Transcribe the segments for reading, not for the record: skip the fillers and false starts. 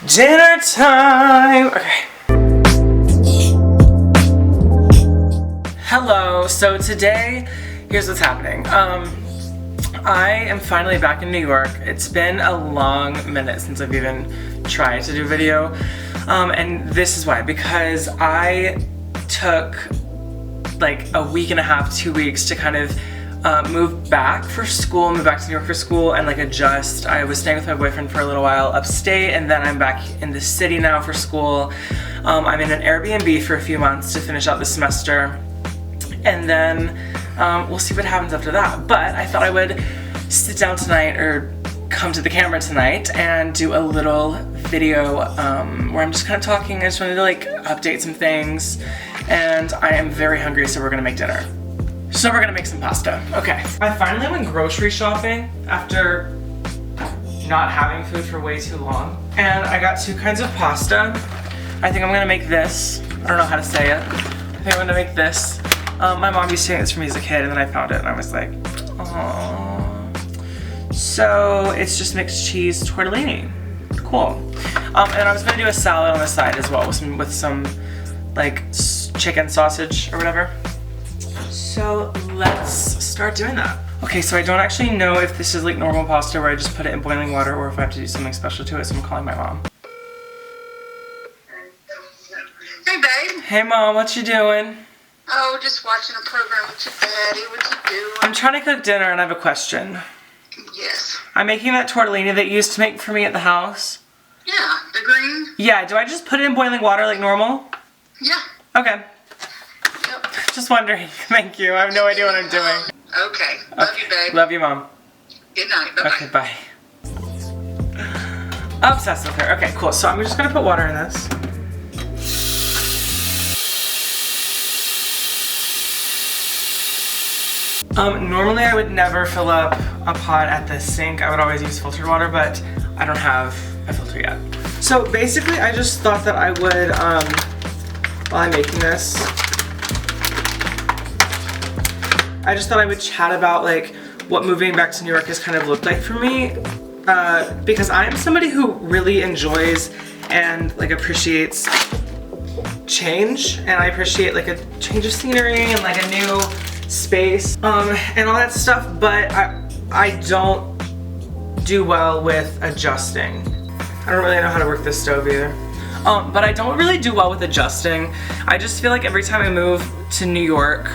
Dinner time! Okay. Hello, so today, here's what's happening. I am finally back in New York. It's been a long minute since I've even tried to do video. And this is why, because I took like a week and a half, 2 weeks to kind of move back to New York for school and like adjust. I was staying with my boyfriend for a little while upstate, and then I'm back in the city now for school. I'm in an Airbnb for a few months to finish out the semester, and then we'll see what happens after that. But I thought I would sit down tonight, or come to the camera tonight, and do a little video where I'm just kind of talking. I just wanted to like update some things, and I am very hungry, so we're gonna make dinner. So we're gonna make some pasta. Okay. I finally went grocery shopping after not having food for way too long. And I got 2 kinds of pasta. I think I'm gonna make this. I don't know how to say it. I think I'm gonna make this. My mom used to make this for me as a kid, and then I found it and I was like, aww. So it's just mixed cheese tortellini. Cool. And I was gonna do a salad on the side as well with some like chicken sausage or whatever. So let's start doing that. Okay, so I don't actually know if this is like normal pasta where I just put it in boiling water, or if I have to do something special to it, so I'm calling my mom. Hey babe. Hey mom, what you doing? Oh, just watching a program with your daddy. What you doing? I'm trying to cook dinner and I have a question. Yes. I'm making that tortellini that you used to make for me at the house. Yeah, the green? Yeah, do I just put it in boiling water like normal? Yeah. Okay. Yep. Just wondering. Thank you. I have no idea what I'm doing. Okay. Love you, babe. Love you, mom. Good night. Bye-bye. Okay, bye. Obsessed with her. Okay, cool. So I'm just gonna put water in this. Normally I would never fill up a pot at the sink. I would always use filtered water, but I don't have a filter yet. So basically I just thought that I would, while I'm making this, I just thought I would chat about like what moving back to New York has kind of looked like for me, because I am somebody who really enjoys and like appreciates change, and I appreciate like a change of scenery and like a new space and all that stuff, but I don't do well with adjusting. I don't really know how to work this stove either. But I don't really do well with adjusting. I just feel like every time I move to New York,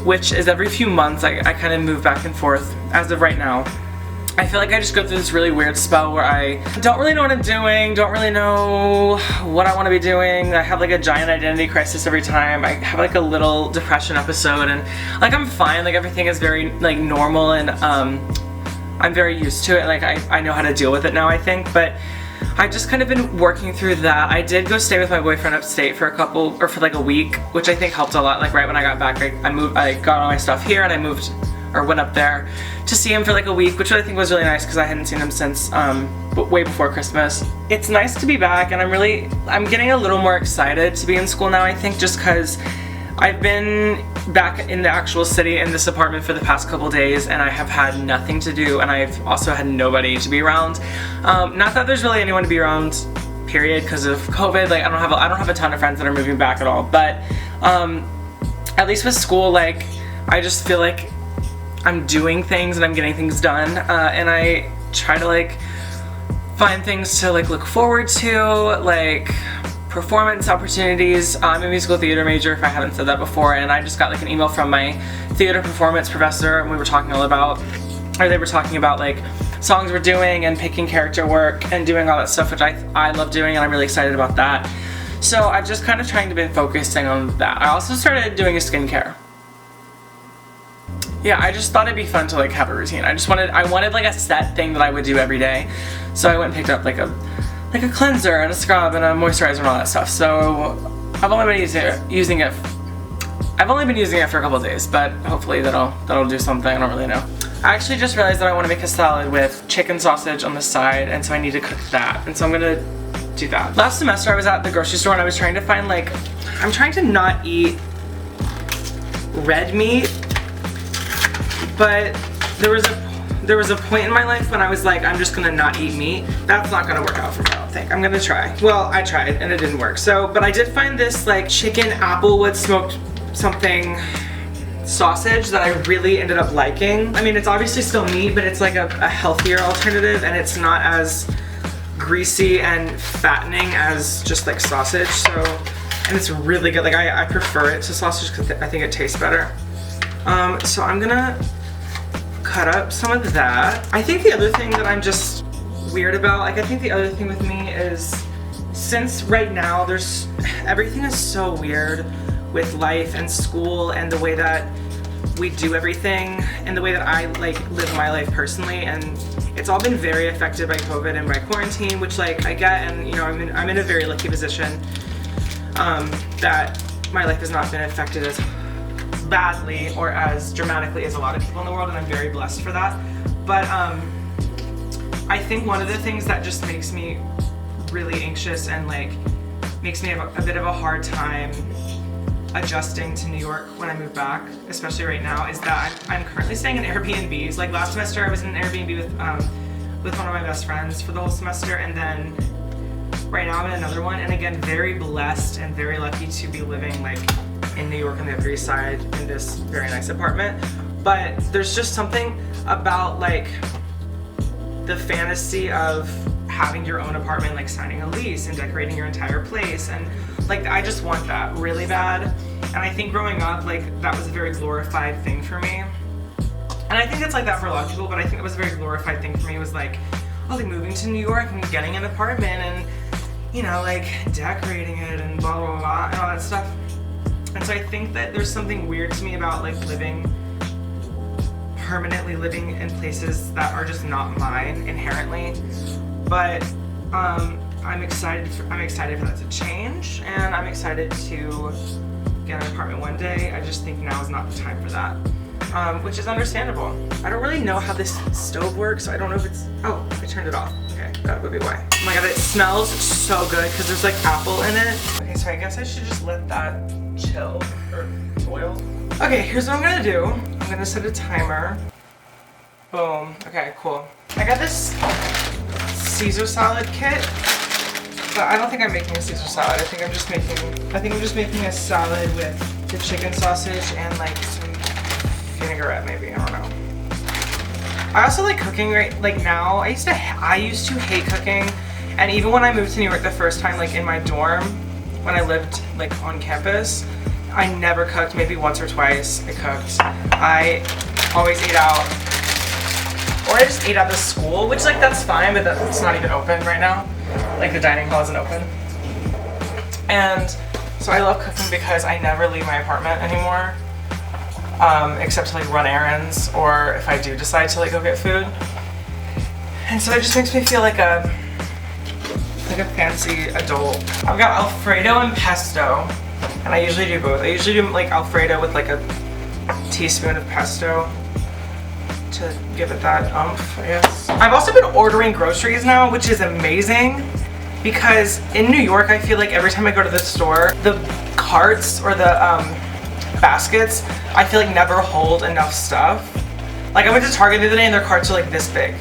which is every few months, I kind of move back and forth as of right now. I feel like I just go through this really weird spell where I don't really know what I'm doing, don't really know what I want to be doing. I have like a giant identity crisis every time. I have like a little depression episode, and like I'm fine, like everything is very like normal, and I'm very used to it. Like I know how to deal with it now, I think, but I've just kind of been working through that. I did go stay with my boyfriend upstate for for like a week, which I think helped a lot. Like right when I got back, I got all my stuff here, and I went up there to see him for like a week, which I think was really nice because I hadn't seen him since way before Christmas. It's nice to be back, and I'm getting a little more excited to be in school now, I think, just because I've been back in the actual city in this apartment for the past couple days, and I have had nothing to do, and I've also had nobody to be around. Not that there's really anyone to be around, period, because of COVID. Like I don't have a ton of friends that are moving back at all, but at least with school, like I just feel like I'm doing things and I'm getting things done, and I try to like find things to like look forward to, like performance opportunities. I'm a musical theater major, if I haven't said that before, and I just got like an email from my theater performance professor, and they were talking about like songs we're doing and picking character work and doing all that stuff, which I love doing, and I'm really excited about that. So I've just kind of trying to be focusing on that. I also started doing a skincare. Yeah, I just thought it'd be fun to like have a routine. I wanted like a set thing that I would do every day. So I went and picked up like a cleanser and a scrub and a moisturizer and all that stuff. So I've only been using it for a couple of days, but hopefully that'll do something. I don't really know. I actually just realized that I want to make a salad with chicken sausage on the side, and so I need to cook that. And so I'm gonna do that. Last semester I was at the grocery store and I was trying to find I'm trying to not eat red meat, but there was there was a point in my life when I was like, I'm just gonna not eat meat. That's not gonna work out for me, I don't think. I'm gonna try. Well, I tried and it didn't work. So, but I did find this like chicken applewood smoked something sausage that I really ended up liking. I mean, it's obviously still meat, but it's like a healthier alternative, and it's not as greasy and fattening as just like sausage. So, and it's really good. Like I prefer it to sausage because I think it tastes better. So I'm gonna cut up some of that. I think the other thing that I'm just weird about, like I think the other thing with me is, since right now everything is so weird with life and school and the way that we do everything and the way that I like live my life personally, and it's all been very affected by COVID and by quarantine, which like I get, and you know, I'm in a very lucky position that my life has not been affected as badly or as dramatically as a lot of people in the world, and I'm very blessed for that. But I think one of the things that just makes me really anxious and like makes me have a bit of a hard time adjusting to New York when I move back, especially right now, is that I'm currently staying in Airbnbs. Like last semester I was in an Airbnb with one of my best friends for the whole semester, and then right now I'm in another one, and again, very blessed and very lucky to be living like in New York on the Upper East Side in this very nice apartment. But there's just something about like the fantasy of having your own apartment, like signing a lease and decorating your entire place, and like I just want that really bad. And I think growing up, like that was a very glorified thing for me. And I think it's like that for a lot of people, but I think it was a very glorified thing for me. It was like, oh, like moving to New York and getting an apartment and, you know, like decorating it and blah, blah, blah, and all that stuff. And so I think that there's something weird to me about like permanently living in places that are just not mine inherently. But I'm excited for that to change, and I'm excited to get an apartment one day. I just think now is not the time for that, which is understandable. I don't really know how this stove works, so I don't know if it's, oh, I turned it off. Okay, that would be why. Oh my god, it smells so good because there's like apple in it. Okay, so I guess I should just let that chill or boil. Okay, here's what I'm gonna do. I'm gonna set a timer. Boom. Okay, cool. I got this Caesar salad kit, but I don't think I'm making a Caesar salad. I think I'm just making a salad with the chicken sausage and like some vinaigrette maybe. I don't know. I also like cooking like now. I used to hate cooking, and even when I moved to New York the first time, like in my dorm when I lived like on campus, I never cooked. Maybe once or twice I cooked. I always ate out. Or I just ate out of school, which like that's fine, but that's not even open right now. Like the dining hall isn't open. And so I love cooking because I never leave my apartment anymore, except to like run errands or if I do decide to like go get food. And so it just makes me feel like a fancy adult. I've got Alfredo and pesto, and I usually do both. I usually do like Alfredo with like a teaspoon of pesto to give it that umph, I guess. I've also been ordering groceries now, which is amazing, because in New York I feel like every time I go to the store, the carts or the baskets, I feel like never hold enough stuff. Like I went to Target the other day and their carts are like this big.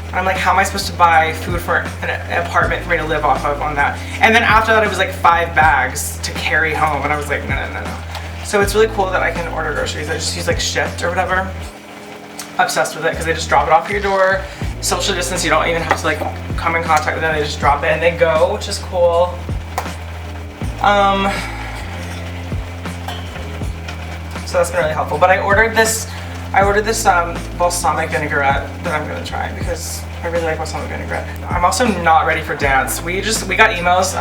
And I'm like, how am I supposed to buy food for an apartment for me to live off of on that? And then after that it was like 5 bags to carry home, and I was like, no. So it's really cool that I can order groceries. I just use like Shipt or whatever. Obsessed with it because they just drop it off at your door. Social distance, you don't even have to like come in contact with them. They just drop it and they go, which is cool. So that's been really helpful. But I ordered this balsamic vinaigrette that I'm gonna try because I really like balsamic vinaigrette. I'm also not ready for dance. We got emails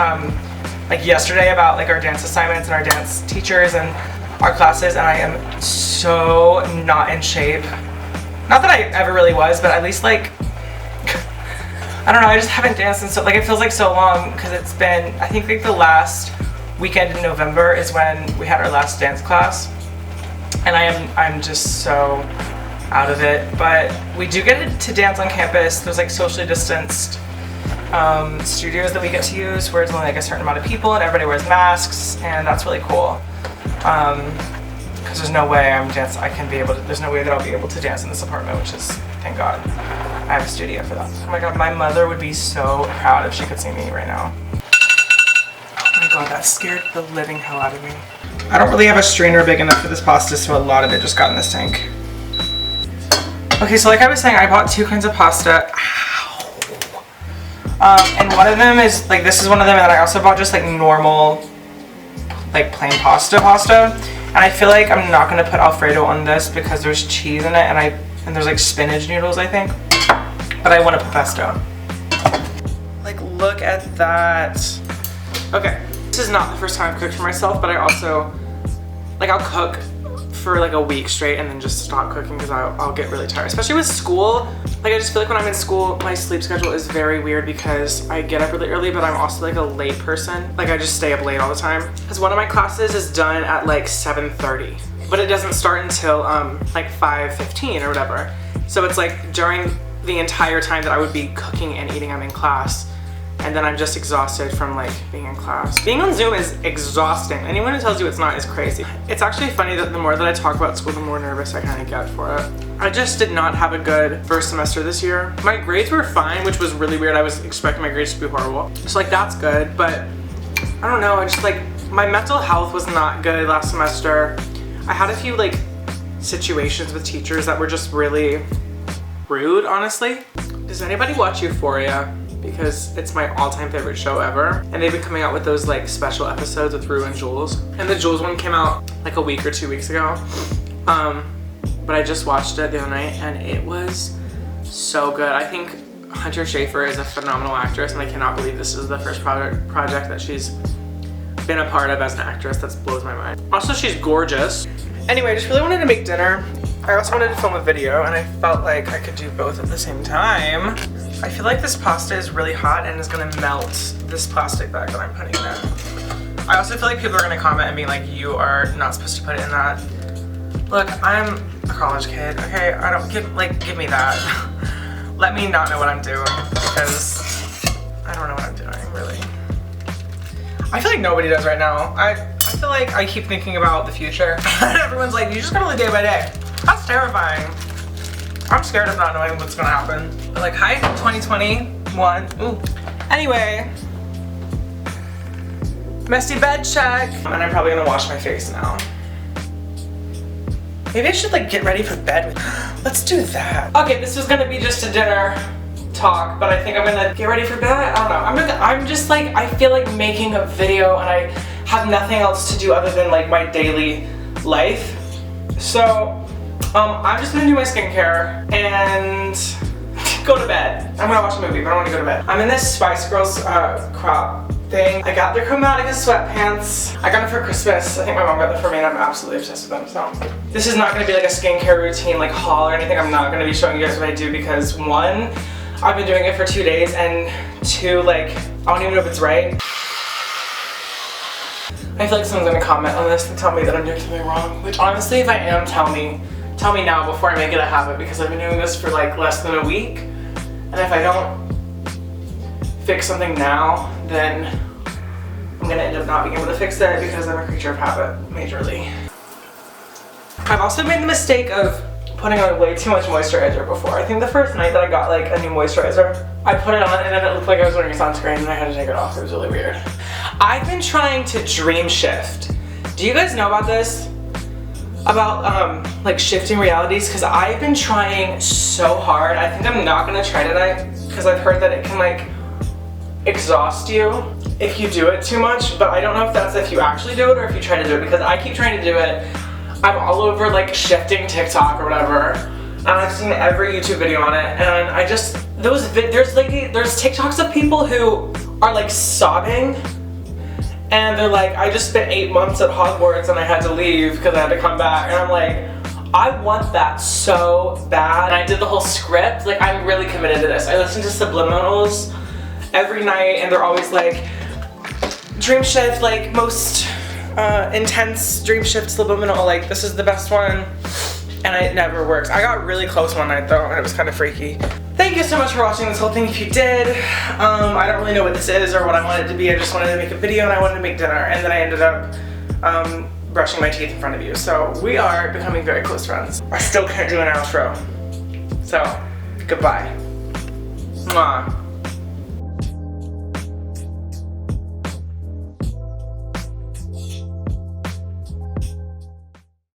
like yesterday about like our dance assignments and our dance teachers and our classes, and I am so not in shape. Not that I ever really was, but at least like, I don't know, I just haven't danced in so, like it feels like so long because it's been, I think like the last weekend in November is when we had our last dance class. And I'm just so out of it, but we do get to dance on campus. There's like socially distanced studios that we get to use where it's only like a certain amount of people and everybody wears masks, and that's really cool. Because there's no way there's no way that I'll be able to dance in this apartment, which is thank God. I have a studio for that. Oh my God, my mother would be so proud if she could see me right now. Oh my God, that scared the living hell out of me. I don't really have a strainer big enough for this pasta, so a lot of it just got in this tank. Okay, so like I was saying, I bought 2 kinds of pasta. Ow. And one of them is, like, this is one of them, and then I also bought just like normal, like plain pasta. And I feel like I'm not gonna put Alfredo on this because there's cheese in it, and there's like spinach noodles, I think. But I want to put pesto. Like, look at that. Okay, this is not the first time I've cooked for myself, but I also, like, I'll cook for like a week straight and then just stop cooking because I'll get really tired, especially with school. Like, I just feel like when I'm in school, my sleep schedule is very weird because I get up really early, but I'm also like a late person. Like, I just stay up late all the time. Because one of my classes is done at like 7:30, but it doesn't start until like 5:15 or whatever. So it's like during the entire time that I would be cooking and eating, I'm in class. And then I'm just exhausted from like being in class. Being on Zoom is exhausting. Anyone who tells you it's not is crazy. It's actually funny that the more that I talk about school, the more nervous I kind of get for it. I just did not have a good first semester this year. My grades were fine, which was really weird. I was expecting my grades to be horrible. So like, that's good, but I don't know. I just like, my mental health was not good last semester. I had a few like situations with teachers that were just really rude, honestly. Does anybody watch Euphoria? Because it's my all-time favorite show ever. And they've been coming out with those like special episodes with Rue and Jules. And the Jules one came out like a week or 2 weeks ago. But I just watched it the other night and it was so good. I think Hunter Schafer is a phenomenal actress, and I cannot believe this is the first project that she's been a part of as an actress. That blows my mind. Also, she's gorgeous. Anyway, I just really wanted to make dinner. I also wanted to film a video, and I felt like I could do both at the same time. I feel like this pasta is really hot and is gonna melt this plastic bag that I'm putting in it. I also feel like people are gonna comment and be like, you are not supposed to put it in that. Look, I'm a college kid, okay? I don't, give me that. Let me not know what I'm doing, because I don't know what I'm doing, really. I feel like nobody does right now. I feel like I keep thinking about the future. Everyone's like, you just gotta live day by day. That's terrifying. I'm scared of not knowing what's gonna happen. But like, hi, 2021. Ooh. Anyway, messy bed check. And I'm probably gonna wash my face now. Maybe I should like get ready for bed. Let's do that. Okay, this was gonna be just a dinner talk, but I think I'm gonna get ready for bed. I don't know. I'm just like, I feel like making a video and I have nothing else to do other than like my daily life. So, I'm just gonna do my skincare and go to bed. I'm gonna watch a movie, but I wanna go to bed. I'm in this Spice Girls crop thing. I got the Chromatica sweatpants. I got them for Christmas. I think my mom got them for me and I'm absolutely obsessed with them, so. This is not gonna be like a skincare routine, like haul or anything. I'm not gonna be showing you guys what I do because 1, I've been doing it for 2 days, and 2, like, I don't even know if it's right. I feel like someone's gonna comment on this and tell me that I'm doing something wrong, which honestly, if I am, tell me now before I make it a habit, because I've been doing this for like less than a week, and if I don't fix something now, then I'm gonna end up not being able to fix it because I'm a creature of habit, majorly. I've also made the mistake of putting on way too much moisturizer before. I think the first night that I got like a new moisturizer, I put it on and then it looked like I was wearing sunscreen and I had to take it off. It was really weird. I've been trying to dream shift. Do you guys know about this? About like shifting realities? Because I've been trying so hard. I think I'm not gonna try tonight because I've heard that it can like exhaust you if you do it too much, but I don't know if that's if you actually do it or if you try to do it, because I keep trying to do it. I'm all over like shifting TikTok or whatever, and I've seen every YouTube video on it, and I just, there's TikToks of people who are like sobbing, and they're like, I just spent 8 months at Hogwarts and I had to leave because I had to come back, and I'm like, I want that so bad. And I did the whole script, like I'm really committed to this. I listen to subliminals every night, and they're always like, dream shift, like most intense dream shift subliminal, like this is the best one, and it never works. I got really close one night though, and it was kind of freaky. Thank you so much for watching this whole thing. If you did, I don't really know what this is or what I wanted it to be. I just wanted to make a video and I wanted to make dinner, and then I ended up brushing my teeth in front of you. So we are becoming very close friends. I still can't do an outro. So Goodbye. Mwah.